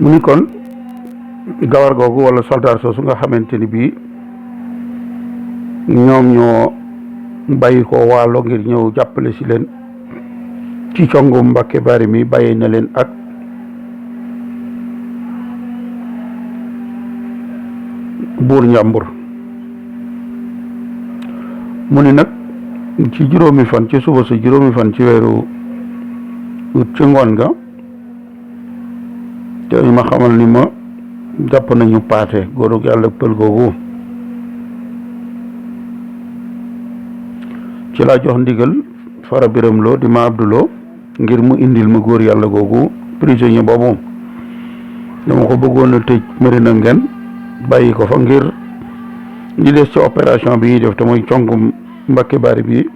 mu ni kon gawar googu wala soldaar soosu nga xamante ni bii ñoom ñoo bàyyi ko waalo ngir ñëw jàppale si leen ci congum Mbàkke Bari mi bàyyi na leen ak buur njàmbur. mu ni nag ci juróomi fan ci suba sa juróomi fan ci weeru ut ci ngoon nga te ñu ma xamal ni ma jàpp nañu paate góorug yàlla pël googu. ci laa jox ndigal Fara Biram Lo di ma Abduloo ngir mu indil ma góor yàlla googu prisonnier boobu. dama ko bëggoon a tëj Médina Nguène bàyyi ko fa ngir li des ci opération bi ñuy def te mooy congum Mbàkke Bari bi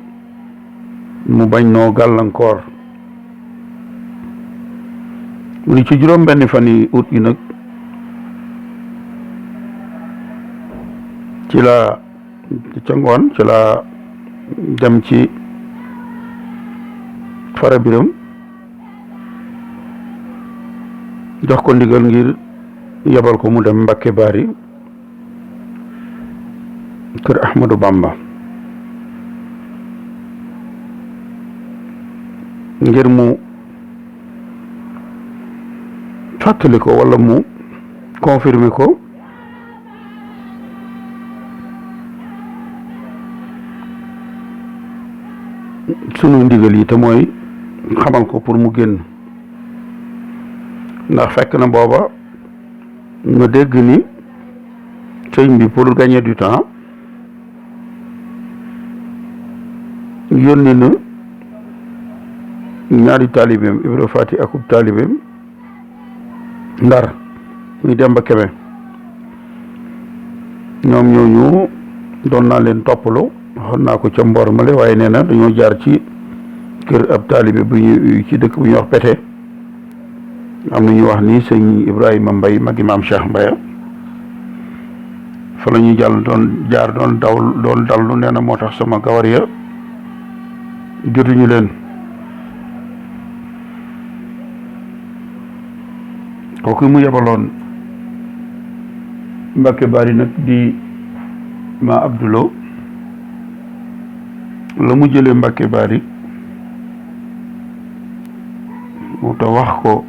mu bañ noo gàllankoor. mu ni ci juróom benn fan yi ut yi nag ci la ca ngoon ci la dem ci Fara Biram jox ko ndigal ngir yebal ko mu dem Mbàkke Bari kër Ahmadou Bamba ngir mu fàttali ko wala mu confirmer ko sunu ndigal yi te mooy xamal ko pour mu génn. ndax fekk na booba nga dégg ni sëñ bi pour gagner du temps yónni na ñaari taalibeem Ibra Fati akub taalibeem Ndar muy Demba Kebe. ñoom ñooñu doon naa leen toppalu waxoon naa ko ca Mbor male waaye nee na dañoo jaar ci kër ab taalibe bu ñu ci dëkk bu ñuy wax Pete. am na ñu wax ni sëñ Ibrahima Mbay magi maam Cheikh Mbaya fa la ñu jàll doon jaar doon dallu nee na moo tax sama gawar ya jotuñu leen. kooku mu yebaloon Mbàkke Bari nag di ma Abduloo la mu jëlee Mbàkke Bari mu ta wax ko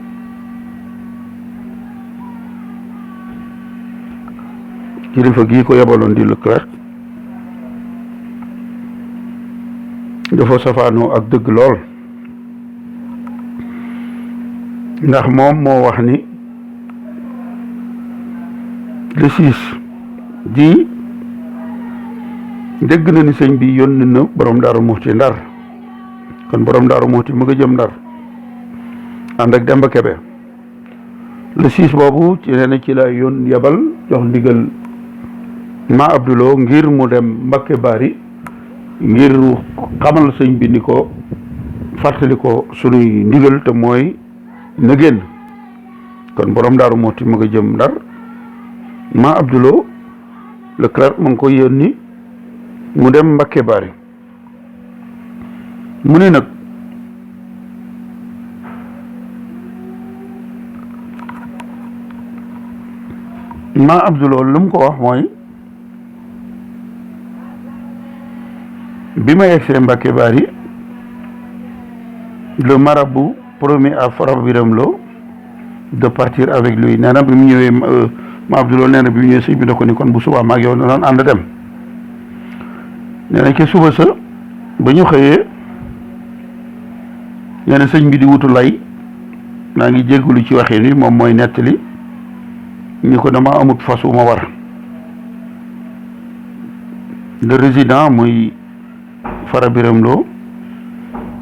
kilifa gii ko yebaloon di Leclerc dafa safaanoo ak dëgg lool ndax moom moo wax ni le 6 di dégg na ni sëñ bi yónni na borom Daaru Muxti Ndar kon borom Daaru Muxti mu nga jëm Ndar ànd ak Demba Kebe le 6 boobu ci nee na ci la yebal jox ndigal ma Abduloo ngir mu dem Mbàkke Bari ngir xamal sëñ bi ni ko fàttali ko sunuy ndigal te mooy na génn. kon borom Daaru Muxti mu nga jëm Ndar ma Abduloo Leclerc mu ngi ko yónni mu dem Mbàkke Bari. mu ne nag ma Abduloo lu mu ko wax mooy bi ma yegsee Mbàkke Bari le marabout promet à Fara Biram Lo de partir avec lui. nee na bi mu ñëwee ma Abduloo nee na bi mu ñëwee sëñ bi da ko ni kon bu subaa maag yow danoon ànd dem. nee na ci suba sa ba ñu xëyee nee na sëñ bi di wutu lay maa ngi jéggulu ci waxin wi moom mooy nettali ñu ko dama amut fas wu ma war. le résident muy Fara Biram Lo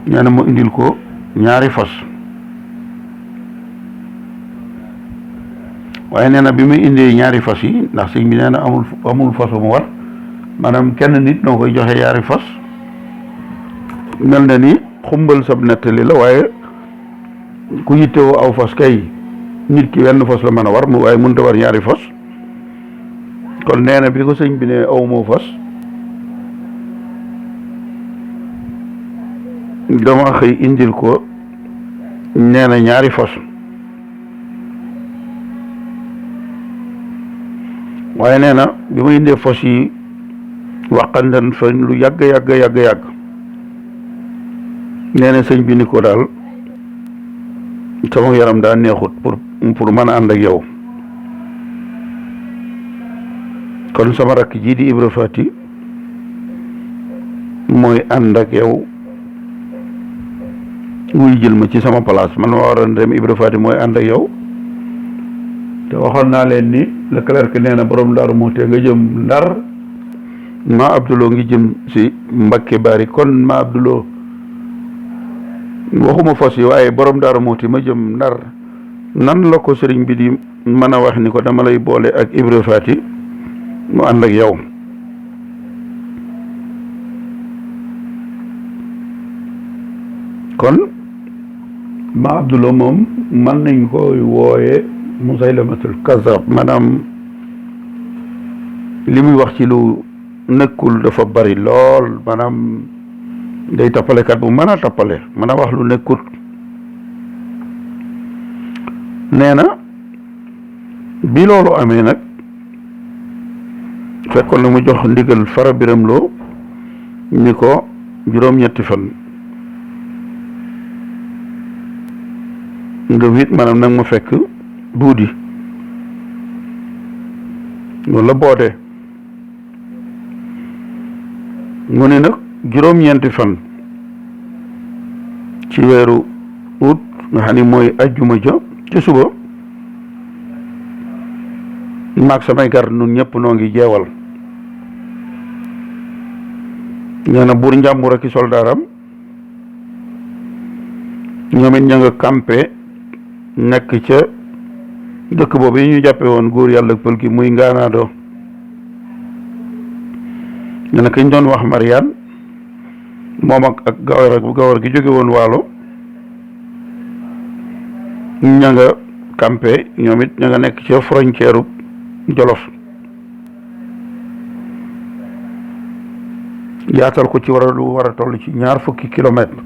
nee na mu indil ko ñaari fas waaye nee na bi muy indee ñaari fas yi ndax sëñ bi nee na amul fas wu mu war maanaam kenn nit noo koy joxe ñaari fas mel na ni xumbal sab nettali la waaye ku yittewoo aw fas kay nit ki wenn fas la mën a war mu waaye mënut a war ñaari fas. kon nee na bi ko sëñ bi ne aw moo fas dama xëy indil ko nee na ñaari fas waaye nee na bi ma indee fos yi waqandan fa lu yàgg nee na sëñ bi ni ko daal sama yaram daa neexut pour mën a ànd ak yow. kon sama rakk jii di Ibra Faty mooy ànd ak yow wuy jël ma ci sama place man ma waroon dem Ibra Faty mooy ànd ak yow. te waxoon naa leen ni Leclerc nee na borom Daaru Muxti nga jëm Ndar ma Abdouloo ngi jëm si Mbakke Bari kon ma Abdouloo waxuma fos yi waaye borom Daaru Muxti ma jëm Ndar nan la ko sëriñ bi di mën a wax ni ko dama lay boole ak Ibra Faty mu ànd ak yow. kon ma Abdouloo moom mën nañ koy wooye Musaylamatul Kazzab maanaam li muy wax ci lu nekkul dafa bari lool maanaam day tappalekat bu mën a tappale mën a wax lu nekkul. nee na bi loolu amee nag fekkoon na mu jox ndigal Fara Biram Lo ni ko juróom-ñetti fan nga wit maanaam nag ma fekk buudi loolu la boodee mu ne nag juróom-ñeenti fan ci weeru août nga xam ni mooy ajjuma ja ci suba maag samay gar nun ñëpp noo ngi jeewal. nee na buur njàmbur ak i soldaaram ñoom it ña nga campé nekk ca dëkk boobu yi ñu jàppe woon góor yàlla pël gi muy ngaanaado. nee na kañ doon wax Mariane moom ak gawar gi jóge woon waalo ña nga campé ñoom it ña nga nekk ca frontière Jolof yaatal ko ci war a toll ci 20 kilomètres